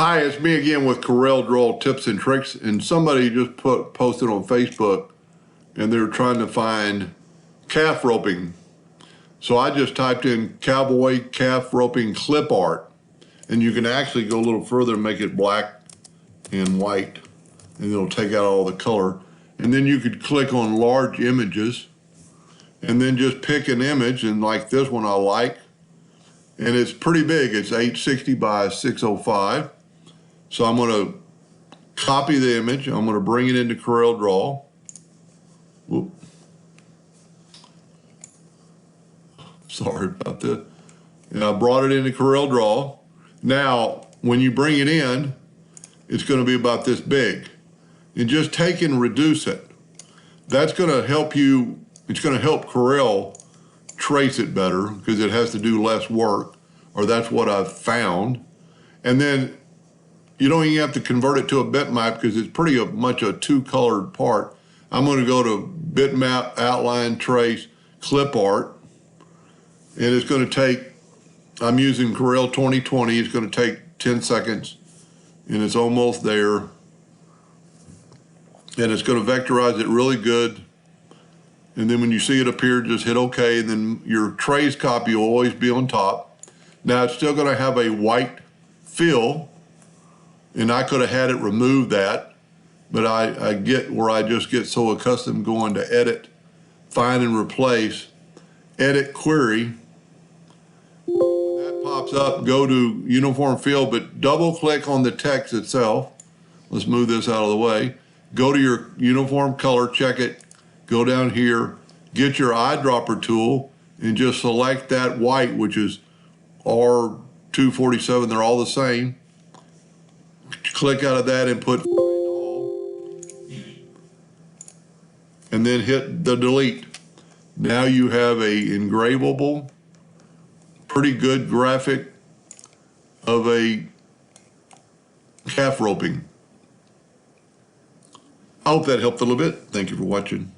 Hi, it's me again with Corel Draw Tips and Tricks, and somebody just posted on Facebook and they're trying to find calf roping. So I just typed in cowboy calf roping clip art, and you can actually go a little further and make it black and white, and it'll take out all the color. And then you could click on large images and then just pick an image, and like this one I like, and it's pretty big. It's 860 by 605. So I'm going to copy the image. I'm going to bring it into Corel Draw. Whoop. Sorry about that. And I brought it into Corel Draw. Now, when you bring it in, it's going to be about this big. And just take and reduce it. That's going to help you, it's going to help Corel trace it better because it has to do less work, or that's what I've found. And then you don't even have to convert it to a bitmap because it's pretty much a two-colored part. I'm going to go to bitmap, outline, trace, clip art, and it's going to take, I'm using Corel 2020, it's going to take 10 seconds, and it's almost there. And it's going to vectorize it really good. And then when you see it appear, just hit OK, and then your trace copy will always be on top. Now it's still going to have a white fill, and I could have had it remove that, but I get where I just get so accustomed going to edit, find and replace, edit query. When that pops up, go to uniform fill, but double click on the text itself. Let's move this out of the way. Go to your uniform color, check it, go down here, get your eyedropper tool, and just select that white, which is R247, they're all the same. Click out of that and put find all, and then hit the delete. Now you have a engravable, pretty good graphic of a calf roping. I hope that helped a little bit. Thank you for watching.